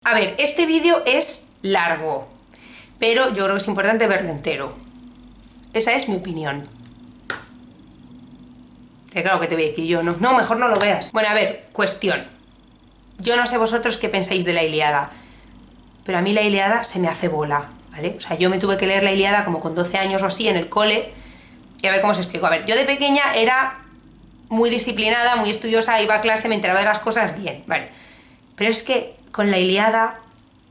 A ver, este vídeo es largo, pero yo creo que es importante verlo entero. Esa es mi opinión. Que claro que te voy a decir yo, no, mejor no lo veas. Bueno, a ver, cuestión. Yo no sé vosotros qué pensáis de la Ilíada, pero a mí la Ilíada se me hace bola, ¿vale? O sea, yo me tuve que leer la Ilíada como con 12 años o así en el cole, y a ver cómo os explico. A ver, yo de pequeña era muy disciplinada, muy estudiosa, iba a clase, me enteraba de las cosas bien, ¿vale? Pero es que con la Ilíada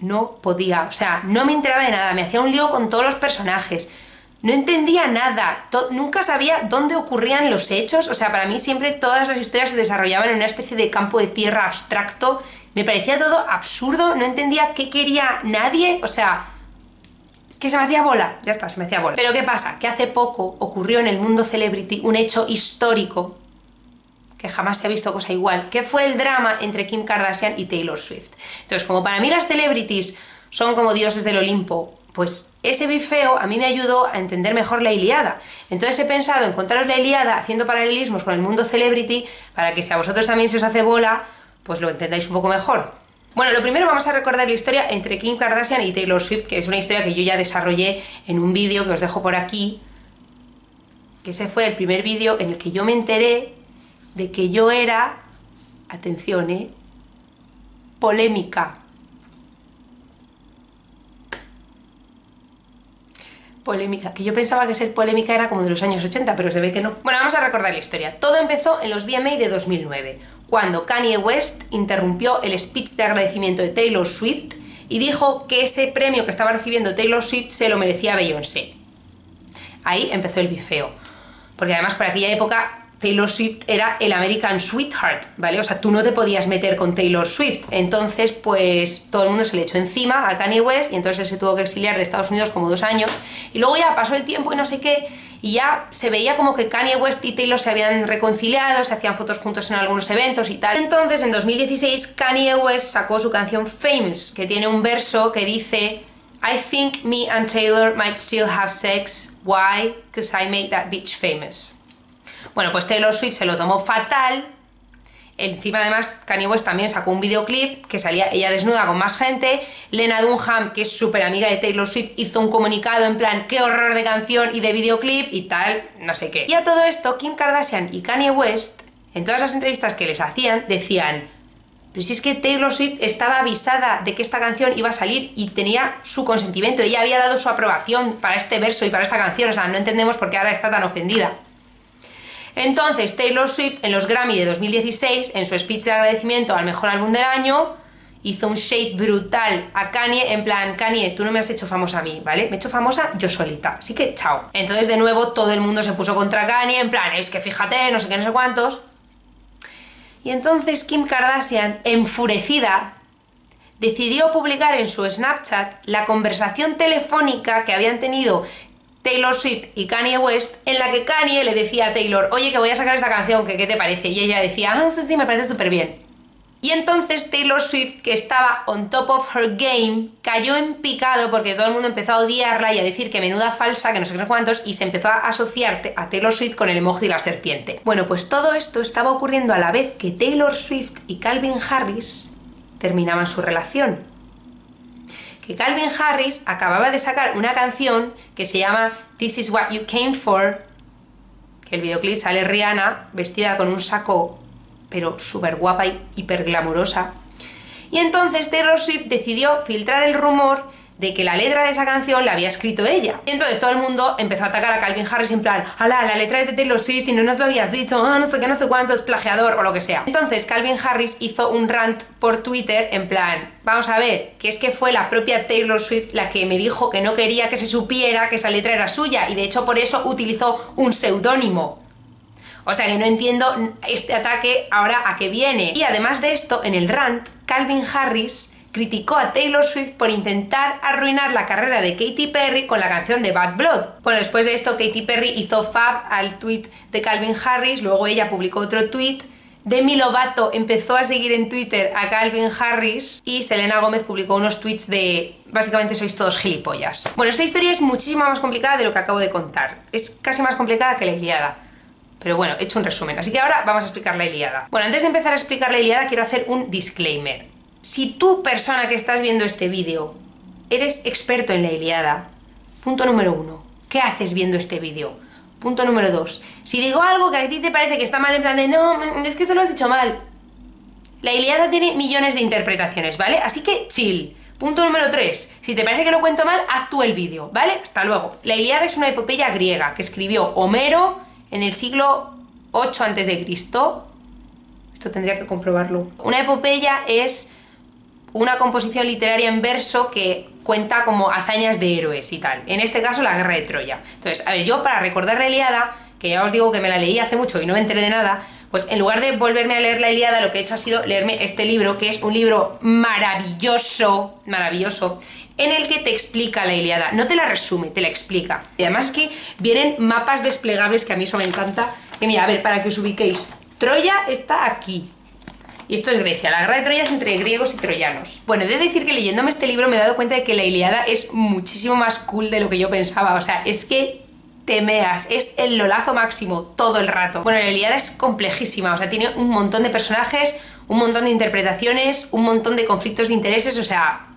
no podía, o sea, no me enteraba de nada, me hacía un lío con todos los personajes, no entendía nada, nunca sabía dónde ocurrían los hechos, o sea, para mí siempre todas las historias se desarrollaban en una especie de campo de tierra abstracto, me parecía todo absurdo, no entendía qué quería nadie, o sea, que se me hacía bola, ya está, se me hacía bola. Pero ¿qué pasa? Que hace poco ocurrió en el mundo celebrity un hecho histórico que jamás se ha visto cosa igual, que fue el drama entre Kim Kardashian y Taylor Swift. Entonces, como para mí las celebrities son como dioses del Olimpo, pues ese bifeo a mí me ayudó a entender mejor la Ilíada. Entonces he pensado en contaros la Ilíada haciendo paralelismos con el mundo celebrity para que si a vosotros también se os hace bola, pues lo entendáis un poco mejor. Bueno, lo primero vamos a recordar la historia entre Kim Kardashian y Taylor Swift, que es una historia que yo ya desarrollé en un vídeo que os dejo por aquí, que ese fue el primer vídeo en el que yo me enteré de que yo era, atención, polémica. Polémica, que yo pensaba que ser polémica era como de los años 80, pero se ve que no. Bueno, vamos a recordar la historia. Todo empezó en los VMA de 2009, cuando Kanye West interrumpió el speech de agradecimiento de Taylor Swift y dijo que ese premio que estaba recibiendo Taylor Swift se lo merecía Beyoncé. Ahí empezó el bifeo, porque además por aquella época Taylor Swift era el American Sweetheart, ¿vale? O sea, tú no te podías meter con Taylor Swift. Entonces, pues, todo el mundo se le echó encima a Kanye West y entonces él se tuvo que exiliar de Estados Unidos como 2 años. Y luego ya pasó el tiempo y no sé qué, y ya se veía como que Kanye West y Taylor se habían reconciliado, se hacían fotos juntos en algunos eventos y tal. Entonces, en 2016, Kanye West sacó su canción Famous, que tiene un verso que dice: I think me and Taylor might still have sex. Why? Because I made that bitch famous. Bueno, pues Taylor Swift se lo tomó fatal. Encima, además, Kanye West también sacó un videoclip que salía ella desnuda con más gente. Lena Dunham, que es súper amiga de Taylor Swift, hizo un comunicado en plan qué horror de canción y de videoclip y tal, no sé qué. Y a todo esto, Kim Kardashian y Kanye West, en todas las entrevistas que les hacían, decían: pero si es que Taylor Swift estaba avisada de que esta canción iba a salir y tenía su consentimiento, ella había dado su aprobación para este verso y para esta canción, o sea, no entendemos por qué ahora está tan ofendida. Entonces Taylor Swift en los Grammy de 2016, en su speech de agradecimiento al mejor álbum del año, hizo un shade brutal a Kanye, en plan: Kanye, tú no me has hecho famosa a mí, ¿vale? Me he hecho famosa yo solita, así que chao. Entonces de nuevo todo el mundo se puso contra Kanye, en plan: es que fíjate, no sé qué, no sé cuántos. Y entonces Kim Kardashian, enfurecida, decidió publicar en su Snapchat la conversación telefónica que habían tenido Taylor Swift y Kanye West, en la que Kanye le decía a Taylor: oye, que voy a sacar esta canción, que ¿qué te parece? Y ella decía: ah, sí, me parece súper bien. Y entonces Taylor Swift, que estaba on top of her game, cayó en picado porque todo el mundo empezó a odiarla y a decir que menuda falsa, que no sé qué cuántos, y se empezó a asociar a Taylor Swift con el emoji de la serpiente. Bueno, pues todo esto estaba ocurriendo a la vez que Taylor Swift y Calvin Harris terminaban su relación. Que Calvin Harris acababa de sacar una canción que se llama This Is What You Came For, que el videoclip sale Rihanna vestida con un saco, pero súper guapa y hiper glamurosa. Y entonces Taylor Swift decidió filtrar el rumor de que la letra de esa canción la había escrito ella. Y entonces todo el mundo empezó a atacar a Calvin Harris en plan: ¡hala, la letra es de Taylor Swift y no nos lo habías dicho! ¡Ah, no sé qué, no sé cuánto, es plagiador! O lo que sea. Entonces Calvin Harris hizo un rant por Twitter en plan: vamos a ver, que es que fue la propia Taylor Swift la que me dijo que no quería que se supiera que esa letra era suya y de hecho por eso utilizó un seudónimo. O sea que no entiendo este ataque ahora a qué viene. Y además de esto, en el rant, Calvin Harris criticó a Taylor Swift por intentar arruinar la carrera de Katy Perry con la canción de Bad Blood. Bueno, después de esto, Katy Perry hizo fab al tweet de Calvin Harris, luego ella publicó otro tweet. Demi Lovato empezó a seguir en Twitter a Calvin Harris y Selena Gómez publicó unos tweets de: básicamente sois todos gilipollas. Bueno, esta historia es muchísimo más complicada de lo que acabo de contar. Es casi más complicada que la Ilíada. Pero bueno, he hecho un resumen, así que ahora vamos a explicar la Ilíada. Bueno, antes de empezar a explicar la Ilíada quiero hacer un disclaimer. Si tú, persona que estás viendo este vídeo, eres experto en la Ilíada, punto número 1, ¿qué haces viendo este vídeo? Punto número 2, si digo algo que a ti te parece que está mal, en plan de no, es que esto lo has dicho mal. La Ilíada tiene millones de interpretaciones, ¿vale? Así que chill. Punto número 3, si te parece que lo cuento mal, haz tú el vídeo, ¿vale? Hasta luego. La Ilíada es una epopeya griega que escribió Homero en el siglo 8 a.C. Esto tendría que comprobarlo. Una epopeya es una composición literaria en verso que cuenta como hazañas de héroes y tal. En este caso, la guerra de Troya. Entonces, a ver, yo para recordar la Ilíada, que ya os digo que me la leí hace mucho y no me enteré de nada, pues en lugar de volverme a leer la Ilíada, lo que he hecho ha sido leerme este libro, que es un libro maravilloso, maravilloso, en el que te explica la Ilíada. No te la resume, te la explica. Y además es que vienen mapas desplegables, que a mí eso me encanta. Que mira, a ver, para que os ubiquéis. Troya está aquí. Y esto es Grecia. La guerra de Troya es entre griegos y troyanos. Bueno, he de decir que leyéndome este libro me he dado cuenta de que la Ilíada es muchísimo más cool de lo que yo pensaba. O sea, es que te meas, es el lolazo máximo todo el rato. Bueno, la Ilíada es complejísima, o sea, tiene un montón de personajes, un montón de interpretaciones, un montón de conflictos de intereses, o sea...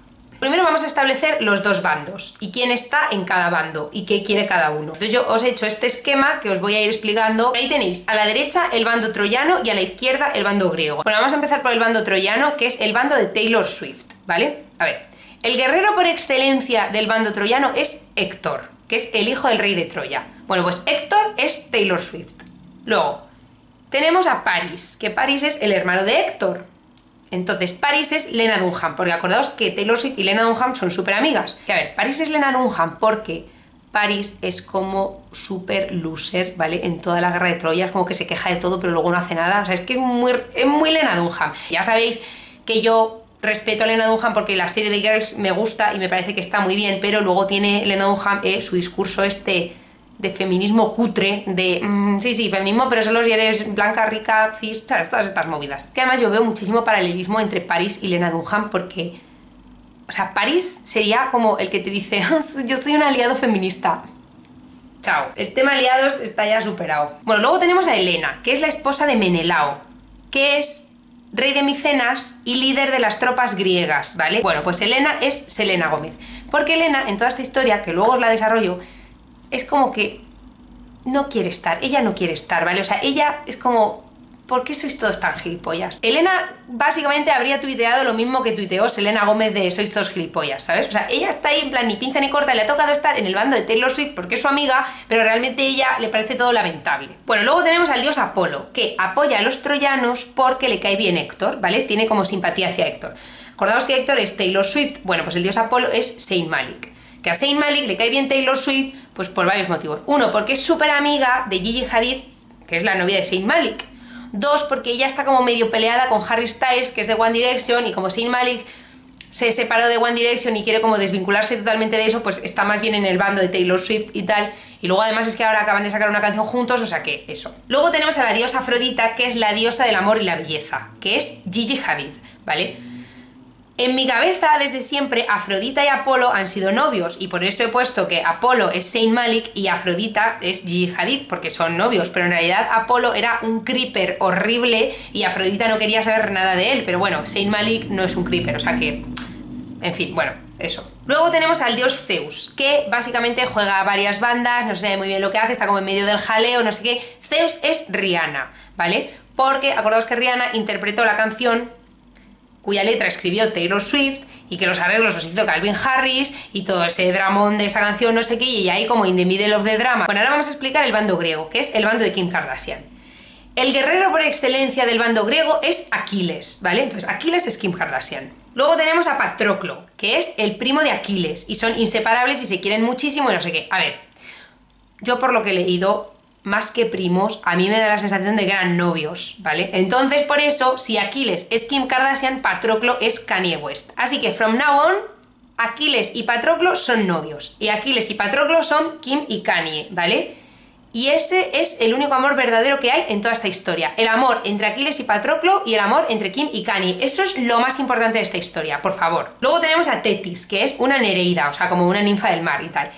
Primero vamos a establecer los dos bandos y quién está en cada bando y qué quiere cada uno. Entonces yo os he hecho este esquema que os voy a ir explicando. Ahí tenéis a la derecha el bando troyano y a la izquierda el bando griego. Bueno, vamos a empezar por el bando troyano, que es el bando de Taylor Swift, ¿vale? A ver, el guerrero por excelencia del bando troyano es Héctor, que es el hijo del rey de Troya. Bueno, pues Héctor es Taylor Swift. Luego, tenemos a Paris, que Paris es el hermano de Héctor. Entonces, Paris es Lena Dunham, porque acordaos que Taylor Swift y Lena Dunham son súper amigas. Que a ver, Paris es Lena Dunham porque Paris es como súper loser, ¿vale? En toda la guerra de Troya, es como que se queja de todo, pero luego no hace nada. O sea, es que es muy Lena Dunham. Ya sabéis que yo respeto a Lena Dunham porque la serie de Girls me gusta y me parece que está muy bien, pero luego tiene Lena Dunham su discurso de feminismo cutre, sí, feminismo, pero solo si eres blanca, rica, cis, ¿sabes? Todas estas movidas. Que además yo veo muchísimo paralelismo entre Paris y Lena Dunham porque, o sea, Paris sería como el que te dice, yo soy un aliado feminista. Chao. El tema aliados está ya superado. Bueno, luego tenemos a Helena, que es la esposa de Menelao, que es rey de Micenas y líder de las tropas griegas, ¿vale? Bueno, pues Helena es Selena Gómez, porque Helena, en toda esta historia, que luego os la desarrollo, es como que no quiere estar, ella no quiere estar, ¿vale? O sea, ella es como, ¿por qué sois todos tan gilipollas? Helena básicamente habría tuiteado lo mismo que tuiteó Selena Gómez de sois todos gilipollas, ¿sabes? O sea, ella está ahí en plan ni pincha ni corta, le ha tocado estar en el bando de Taylor Swift porque es su amiga, pero realmente ella le parece todo lamentable. Bueno, luego tenemos al dios Apolo, que apoya a los troyanos porque le cae bien Héctor, ¿vale? Tiene como simpatía hacia Héctor. Acordaos que Héctor es Taylor Swift, bueno, pues el dios Apolo es Zayn Malik. Que a Zayn Malik le cae bien Taylor Swift, pues por varios motivos. Uno, porque es súper amiga de Gigi Hadid, que es la novia de Zayn Malik. Dos, porque ella está como medio peleada con Harry Styles, que es de One Direction, y como Zayn Malik se separó de One Direction y quiere como desvincularse totalmente de eso, pues está más bien en el bando de Taylor Swift y tal. Y luego además es que ahora acaban de sacar una canción juntos, o sea que eso. Luego tenemos a la diosa Afrodita, que es la diosa del amor y la belleza, que es Gigi Hadid, ¿vale? En mi cabeza, desde siempre, Afrodita y Apolo han sido novios y por eso he puesto que Apolo es Zayn Malik y Afrodita es Gigi Hadid, porque son novios, pero en realidad Apolo era un creeper horrible y Afrodita no quería saber nada de él, pero bueno, Zayn Malik no es un creeper, o sea que... En fin, bueno, eso. Luego tenemos al dios Zeus, que básicamente juega a varias bandas, no sé muy bien lo que hace, está como en medio del jaleo, no sé qué. Zeus es Rihanna, ¿vale? Porque acordaos que Rihanna interpretó la canción cuya letra escribió Taylor Swift y que los arreglos los hizo Calvin Harris y todo ese dramón de esa canción, no sé qué, y ella ahí como in the middle of the drama. Bueno, ahora vamos a explicar el bando griego, que es el bando de Kim Kardashian. El guerrero por excelencia del bando griego es Aquiles, ¿vale? Entonces Aquiles es Kim Kardashian. Luego tenemos a Patroclo, que es el primo de Aquiles, y son inseparables y se quieren muchísimo y no sé qué. A ver, yo por lo que he leído, más que primos, a mí me da la sensación de que eran novios, ¿vale? Entonces, por eso, si Aquiles es Kim Kardashian, Patroclo es Kanye West. Así que, from now on, Aquiles y Patroclo son novios. Y Aquiles y Patroclo son Kim y Kanye, ¿vale? Y ese es el único amor verdadero que hay en toda esta historia. El amor entre Aquiles y Patroclo y el amor entre Kim y Kanye. Eso es lo más importante de esta historia, por favor. Luego tenemos a Tetis, que es una nereida, o sea, como una ninfa del mar y tal.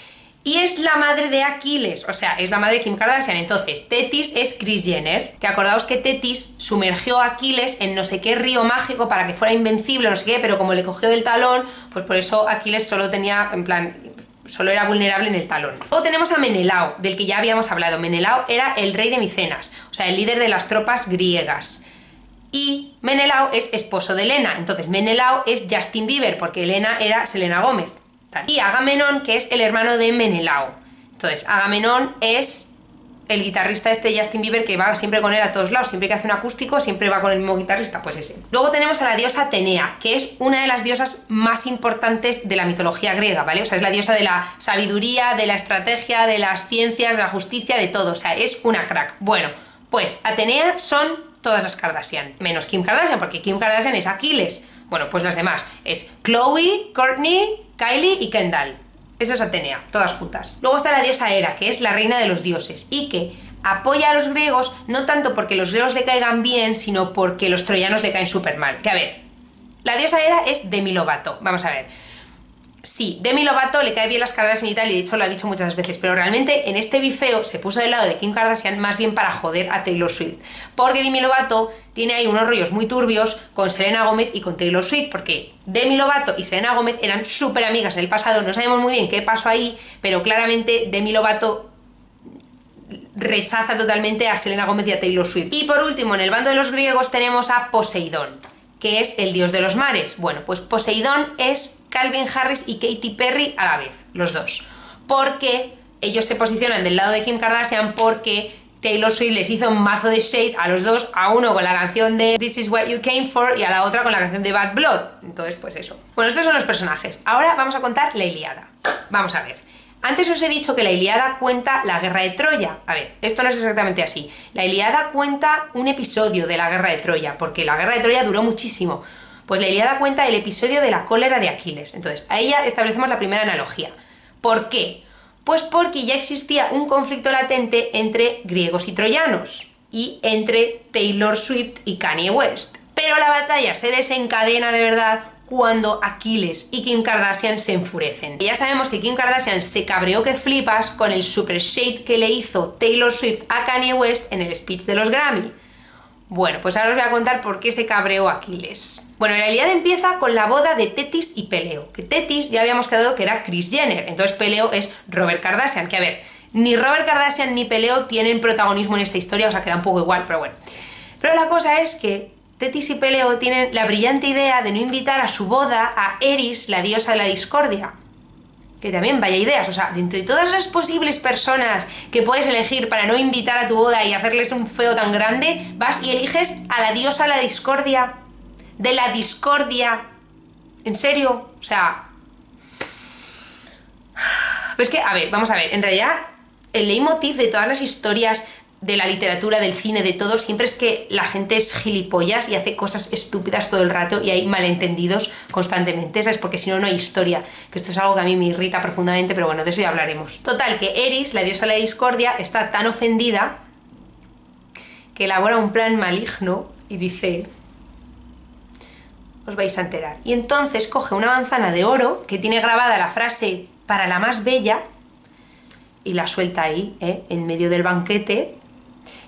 Y es la madre de Aquiles, o sea, es la madre de Kim Kardashian. Entonces, Tethys es Kris Jenner, que acordaos que Tethys sumergió a Aquiles en no sé qué río mágico para que fuera invencible, no sé qué, pero como le cogió del talón, pues por eso Aquiles solo tenía, en plan, solo era vulnerable en el talón. Luego tenemos a Menelao, del que ya habíamos hablado. Menelao era el rey de Micenas, o sea, el líder de las tropas griegas. Y Menelao es esposo de Helena, entonces Menelao es Justin Bieber, porque Helena era Selena Gómez. Y Agamenón, que es el hermano de Menelao. Entonces, Agamenón es el guitarrista de Justin Bieber que va siempre con él a todos lados, siempre que hace un acústico, siempre va con el mismo guitarrista, pues ese. Luego tenemos a la diosa Atenea, que es una de las diosas más importantes de la mitología griega, ¿vale? O sea, es la diosa de la sabiduría, de la estrategia, de las ciencias, de la justicia, de todo, o sea, es una crack. Bueno, pues Atenea son todas las Kardashian, menos Kim Kardashian, porque Kim Kardashian es Aquiles. Bueno, pues las demás es Khloe, Kourtney, Kylie y Kendall. Esa es Atenea, todas juntas. Luego está la diosa Hera, que es la reina de los dioses y que apoya a los griegos no tanto porque los griegos le caigan bien, sino porque los troyanos le caen súper mal. Que a ver, la diosa Hera es Demi Lovato, vamos a ver. Sí, Demi Lovato le cae bien las Kardashian y tal, y de hecho lo ha dicho muchas veces, pero realmente en este bifeo se puso del lado de Kim Kardashian más bien para joder a Taylor Swift, porque Demi Lovato tiene ahí unos rollos muy turbios con Selena Gómez y con Taylor Swift, porque Demi Lovato y Selena Gómez eran súper amigas en el pasado, no sabemos muy bien qué pasó ahí, pero claramente Demi Lovato rechaza totalmente a Selena Gómez y a Taylor Swift. Y por último, en el bando de los griegos tenemos a Poseidón, que es el dios de los mares. Bueno, pues Poseidón es Calvin Harris y Katy Perry a la vez, los dos. Porque ellos se posicionan del lado de Kim Kardashian porque Taylor Swift les hizo un mazo de shade a los dos, a uno con la canción de This Is What You Came For y a la otra con la canción de Bad Blood. Entonces, pues eso. Bueno, estos son los personajes. Ahora vamos a contar la Ilíada. Vamos a ver. Antes os he dicho que la Ilíada cuenta la guerra de Troya. A ver, esto no es exactamente así. La Ilíada cuenta un episodio de la guerra de Troya, porque la guerra de Troya duró muchísimo. Pues la Ilíada cuenta el episodio de la cólera de Aquiles. Entonces, ahí ya establecemos la primera analogía. ¿Por qué? Pues porque ya existía un conflicto latente entre griegos y troyanos, y entre Taylor Swift y Kanye West. Pero la batalla se desencadena de verdad cuando Aquiles y Kim Kardashian se enfurecen. Y ya sabemos que Kim Kardashian se cabreó que flipas con el super shade que le hizo Taylor Swift a Kanye West en el speech de los Grammy. Bueno, pues ahora os voy a contar por qué se cabreó Aquiles. Bueno, la Ilíada empieza con la boda de Tethys y Peleo, que Tethys ya habíamos quedado que era Kris Jenner, entonces Peleo es Robert Kardashian, que a ver, ni Robert Kardashian ni Peleo tienen protagonismo en esta historia, o sea, queda un poco igual, pero bueno. Pero la cosa es que Tethys y Peleo tienen la brillante idea de no invitar a su boda a Eris, la diosa de la discordia. Que también vaya ideas, o sea, de entre todas las posibles personas que puedes elegir para no invitar a tu boda y hacerles un feo tan grande, vas y eliges a la diosa de la discordia. De la discordia. ¿En serio? O sea... Pero es que, a ver, vamos a ver, en realidad el leitmotiv de todas las historias de la literatura, del cine, de todo, siempre es que la gente es gilipollas y hace cosas estúpidas todo el rato y hay malentendidos constantemente, ¿sabes? Porque si no, no hay historia, que esto es algo que a mí me irrita profundamente, pero bueno, de eso ya hablaremos. Total, que Eris, la diosa de la discordia, está tan ofendida que elabora un plan maligno y dice: os vais a enterar. Y entonces coge una manzana de oro que tiene grabada la frase "para la más bella" y la suelta ahí, en medio del banquete.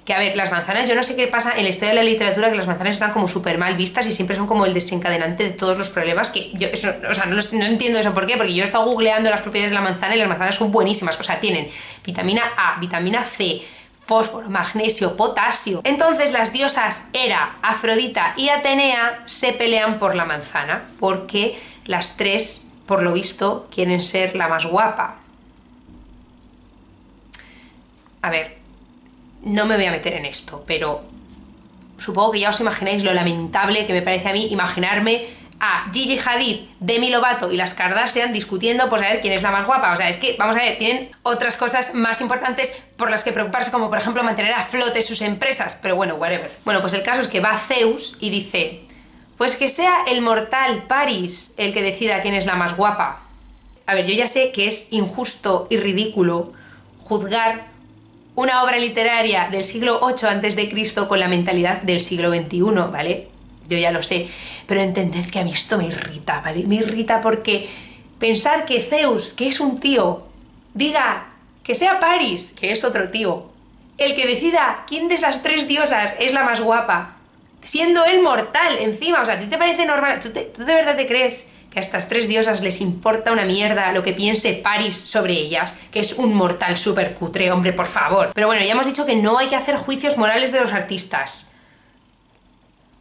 Que a ver, las manzanas, yo no sé qué pasa en la historia de la literatura, que las manzanas están como súper mal vistas y siempre son como el desencadenante de todos los problemas, que yo eso, o sea, no entiendo eso por qué, porque yo he estado googleando las propiedades de la manzana y las manzanas son buenísimas, o sea, tienen vitamina A, vitamina C, fósforo, magnesio, potasio. Entonces las diosas Hera, Afrodita y Atenea se pelean por la manzana, porque las tres, por lo visto, quieren ser la más guapa. A ver, no me voy a meter en esto, pero supongo que ya os imagináis lo lamentable que me parece a mí imaginarme a Gigi Hadid, Demi Lovato y las Kardashian discutiendo por saber quién es la más guapa. O sea, es que, vamos a ver, tienen otras cosas más importantes por las que preocuparse, como por ejemplo mantener a flote sus empresas, pero bueno, whatever. Bueno, pues el caso es que va Zeus y dice: pues que sea el mortal Paris el que decida quién es la más guapa. A ver, yo ya sé que es injusto y ridículo juzgar una obra literaria del siglo VIII a.C. con la mentalidad del siglo XXI, ¿vale? Yo ya lo sé, pero entended que a mí esto me irrita, ¿vale? Me irrita porque pensar que Zeus, que es un tío diga que sea Paris, que es otro tío, el que decida quién de esas 3 diosas es la más guapa, siendo él mortal encima. O sea, ¿a ti te parece normal? ¿Tú de verdad te crees que a estas 3 diosas les importa una mierda lo que piense Paris sobre ellas? Que es un mortal súper cutre, hombre, por favor. Pero bueno, ya hemos dicho que no hay que hacer juicios morales de los artistas.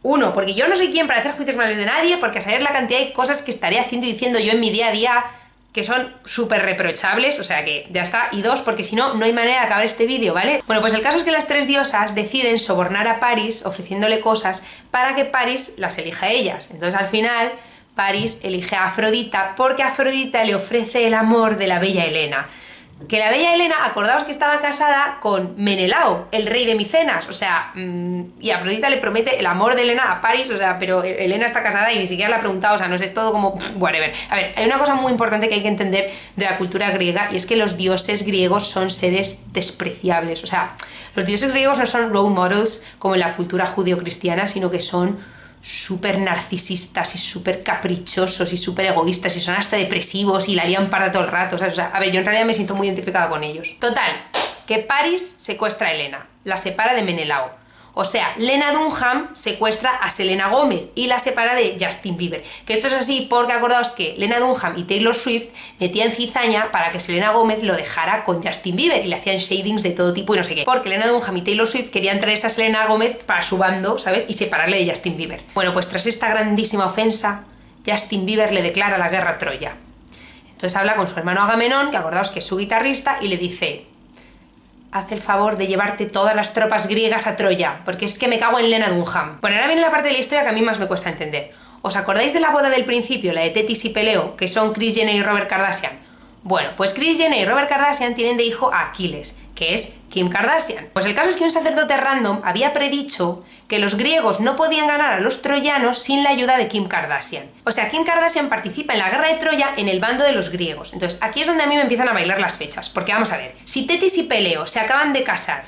Uno, porque yo no soy quien para hacer juicios morales de nadie, porque a saber la cantidad de cosas que estaré haciendo y diciendo yo en mi día a día que son súper reprochables, o sea que ya está. Y 2, porque si no, no hay manera de acabar este vídeo, ¿vale? Bueno, pues el caso es que las 3 diosas deciden sobornar a Paris ofreciéndole cosas para que Paris las elija a ellas. Entonces al final Paris elige a Afrodita porque Afrodita le ofrece el amor de la bella Helena. Que la bella Helena, acordaos que estaba casada con Menelao, el rey de Micenas, o sea, y Afrodita le promete el amor de Helena a Paris, o sea, pero Helena está casada y ni siquiera la ha preguntado, o sea, no es todo como, whatever. A ver, hay una cosa muy importante que hay que entender de la cultura griega y es que los dioses griegos son seres despreciables, o sea, los dioses griegos no son role models como en la cultura judío-cristiana, sino que son súper narcisistas y súper caprichosos y súper egoístas y son hasta depresivos y la lían parda todo el rato. O sea, a ver, yo en realidad me siento muy identificada con ellos. Total, que Paris secuestra a Helena, la separa de Menelao. O sea, Lena Dunham secuestra a Selena Gómez y la separa de Justin Bieber. Que esto es así porque acordaos que Lena Dunham y Taylor Swift metían cizaña para que Selena Gómez lo dejara con Justin Bieber y le hacían shadings de todo tipo y no sé qué. Porque Lena Dunham y Taylor Swift querían traerse a Selena Gómez para su bando, ¿sabes? Y separarle de Justin Bieber. Bueno, pues tras esta grandísima ofensa, Justin Bieber le declara la guerra a Troya. Entonces habla con su hermano Agamenón, que acordaos que es su guitarrista, y le dice: haz el favor de llevarte todas las tropas griegas a Troya, porque es que me cago en Lena Dunham. Bueno, ahora viene la parte de la historia que a mí más me cuesta entender. ¿Os acordáis de la boda del principio, la de Tetis y Peleo, que son Kris Jenner y Robert Kardashian? Bueno, pues Kris Jenner y Robert Kardashian tienen de hijo a Aquiles, que es Kim Kardashian. Pues el caso es que un sacerdote random había predicho que los griegos no podían ganar a los troyanos sin la ayuda de Kim Kardashian. O sea, Kim Kardashian participa en la guerra de Troya en el bando de los griegos. Entonces, aquí es donde a mí me empiezan a bailar las fechas, porque vamos a ver, si Tetis y Peleo se acaban de casar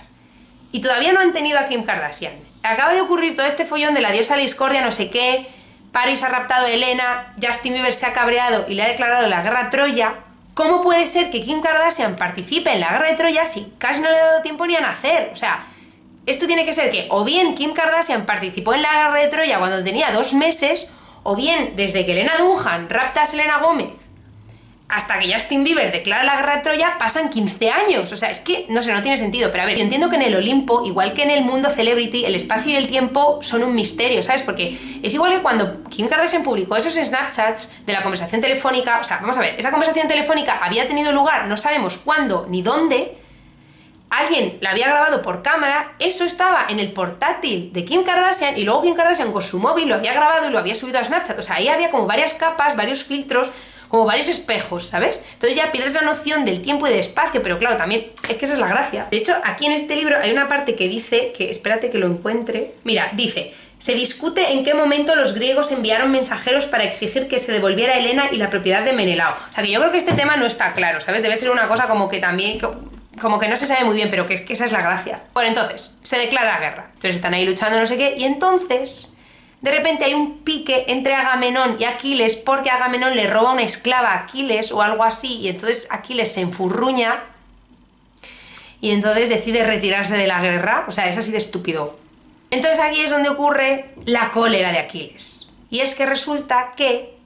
y todavía no han tenido a Kim Kardashian, acaba de ocurrir todo este follón de la diosa la discordia, no sé qué, Paris ha raptado a Helena, Justin Bieber se ha cabreado y le ha declarado la guerra a Troya. ¿Cómo puede ser que Kim Kardashian participe en la guerra de Troya si casi no le ha dado tiempo ni a nacer? O sea, esto tiene que ser que o bien Kim Kardashian participó en la guerra de Troya cuando tenía 2 meses, o bien desde que Lena Dunham rapta a Selena Gómez hasta que Justin Bieber declara la guerra de Troya pasan 15 años. O sea, es que, no sé, no tiene sentido. Pero a ver, yo entiendo que en el Olimpo, igual que en el mundo celebrity, el espacio y el tiempo son un misterio, ¿sabes? Porque es igual que cuando Kim Kardashian publicó esos Snapchats de la conversación telefónica. O sea, vamos a ver, esa conversación telefónica había tenido lugar, no sabemos cuándo ni dónde. Alguien la había grabado por cámara, eso estaba en el portátil de Kim Kardashian y luego Kim Kardashian con su móvil lo había grabado y lo había subido a Snapchat. O sea, ahí había como varias capas, varios filtros, como varios espejos, ¿sabes? Entonces ya pierdes la noción del tiempo y del espacio, pero claro, también es que esa es la gracia. De hecho, aquí en este libro hay una parte que dice, que espérate que lo encuentre, mira, dice: se discute en qué momento los griegos enviaron mensajeros para exigir que se devolviera a Helena y la propiedad de Menelao. O sea, que yo creo que este tema no está claro, ¿sabes? Debe ser una cosa como que también, como que no se sabe muy bien, pero que es que esa es la gracia. Bueno, entonces, se declara la guerra. Entonces están ahí luchando, no sé qué, y entonces de repente hay un pique entre Agamenón y Aquiles porque Agamenón le roba una esclava a Aquiles o algo así, y entonces Aquiles se enfurruña y entonces decide retirarse de la guerra. O sea, es así de estúpido. Entonces aquí es donde ocurre la cólera de Aquiles. Y es que resulta que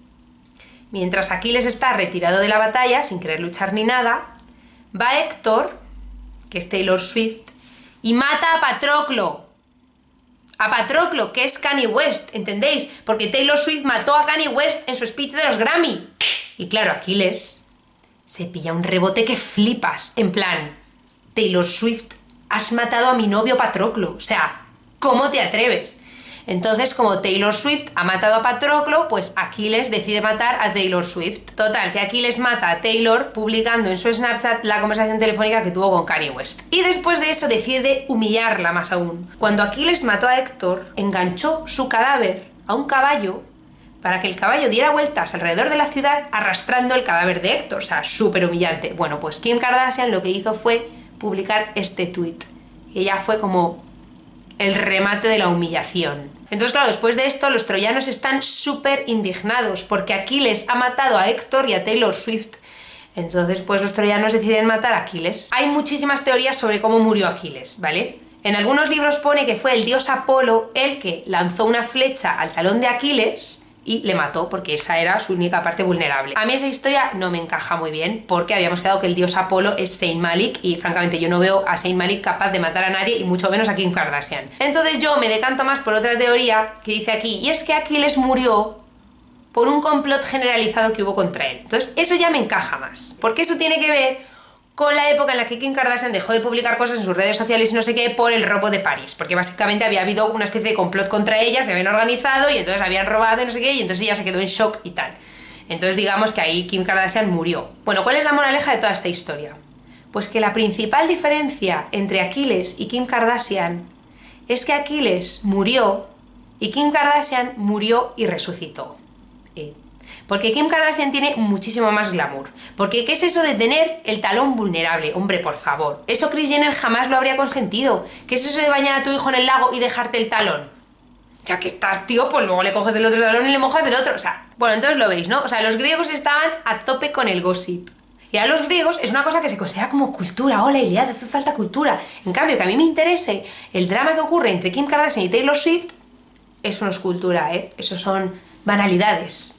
mientras Aquiles está retirado de la batalla, sin querer luchar ni nada, va Héctor, que es Taylor Swift, y mata a Patroclo. A Patroclo, que es Kanye West, ¿entendéis? Porque Taylor Swift mató a Kanye West en su speech de los Grammy. Y claro, Aquiles se pilla un rebote que flipas. En plan, Taylor Swift, has matado a mi novio Patroclo. O sea, ¿cómo te atreves? Entonces, como Taylor Swift ha matado a Patroclo, pues Aquiles decide matar a Taylor Swift. Total, que Aquiles mata a Taylor publicando en su Snapchat la conversación telefónica que tuvo con Kanye West. Y después de eso decide humillarla más aún. Cuando Aquiles mató a Héctor, enganchó su cadáver a un caballo para que el caballo diera vueltas alrededor de la ciudad arrastrando el cadáver de Héctor. O sea, súper humillante. Bueno, pues Kim Kardashian lo que hizo fue publicar este tuit. Y ella fue como el remate de la humillación. Entonces, claro, después de esto los troyanos están súper indignados porque Aquiles ha matado a Héctor y a Taylor Swift. Entonces, pues los troyanos deciden matar a Aquiles. Hay muchísimas teorías sobre cómo murió Aquiles, ¿vale? En algunos libros pone que fue el dios Apolo el que lanzó una flecha al talón de Aquiles y le mató, porque esa era su única parte vulnerable. A mí esa historia no me encaja muy bien, porque habíamos quedado que el dios Apolo es Saint Malik, y francamente yo no veo a Saint Malik capaz de matar a nadie, y mucho menos a Kim Kardashian. Entonces yo me decanto más por otra teoría que dice aquí, y es que Aquiles murió por un complot generalizado que hubo contra él. Entonces eso ya me encaja más, porque eso tiene que ver con la época en la que Kim Kardashian dejó de publicar cosas en sus redes sociales y no sé qué por el robo de París, porque básicamente había habido una especie de complot contra ella, se habían organizado y entonces habían robado y no sé qué, y entonces ella se quedó en shock y tal. Entonces digamos que ahí Kim Kardashian murió. Bueno, ¿cuál es la moraleja de toda esta historia? Pues que la principal diferencia entre Aquiles y Kim Kardashian es que Aquiles murió y Kim Kardashian murió y resucitó. Porque Kim Kardashian tiene muchísimo más glamour. Porque ¿qué es eso de tener el talón vulnerable? Hombre, por favor. Eso Kris Jenner jamás lo habría consentido. ¿Qué es eso de bañar a tu hijo en el lago y dejarte el talón? Ya que estás, tío, pues luego le coges del otro talón y le mojas del otro. O sea, bueno, entonces lo veis, ¿no? O sea, los griegos estaban a tope con el gossip. Y a los griegos es una cosa que se considera como cultura. ¡Hola, Iliad! Esto es alta cultura. En cambio, que a mí me interese el drama que ocurre entre Kim Kardashian y Taylor Swift, eso no es cultura, ¿eh? Eso son banalidades.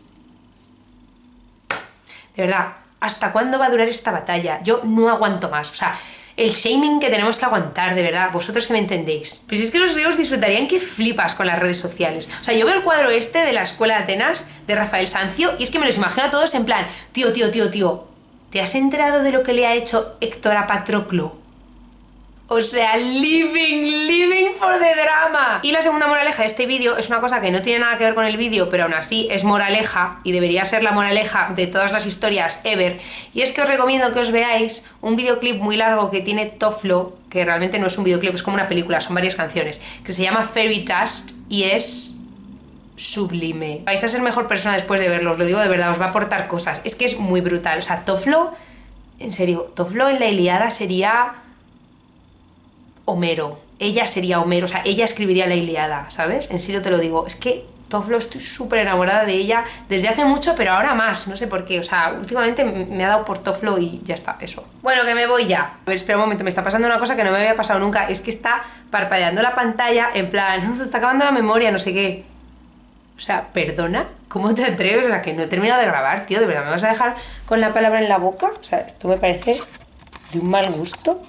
De verdad, ¿hasta cuándo va a durar esta batalla? Yo no aguanto más. O sea, el shaming que tenemos que aguantar, de verdad, vosotros que me entendéis. Pues es que los griegos disfrutarían que flipas con las redes sociales. O sea, yo veo el cuadro este de la Escuela de Atenas, de Rafael Sanzio, y es que me los imagino a todos en plan, tío, ¿te has enterado de lo que le ha hecho Héctor a Patroclo? O sea, living for the drama. Y la segunda moraleja de este vídeo es una cosa que no tiene nada que ver con el vídeo, pero aún así es moraleja y debería ser la moraleja de todas las historias ever. Y es que os recomiendo que os veáis un videoclip muy largo que tiene Toflo, que realmente no es un videoclip, es como una película, son varias canciones, que se llama Fairy Dust y es sublime. Vais a ser mejor persona después de verlos, lo digo de verdad, os va a aportar cosas. Es que es muy brutal. O sea, Toflo, en serio, Toflo en la Ilíada sería Homero, ella sería Homero, o sea, ella escribiría la Ilíada, ¿sabes? En serio te lo digo, es que Toflo, estoy súper enamorada de ella desde hace mucho, pero ahora más, no sé por qué, o sea, últimamente me ha dado por Toflo y ya está, eso. Bueno, que me voy ya. A ver, espera un momento, me está pasando una cosa que no me había pasado nunca, es que está parpadeando la pantalla en plan, se está acabando la memoria, no sé qué. O sea, ¿perdona? ¿Cómo te atreves? O sea, que no he terminado de grabar, tío, ¿de verdad me vas a dejar con la palabra en la boca? O sea, esto me parece de un mal gusto.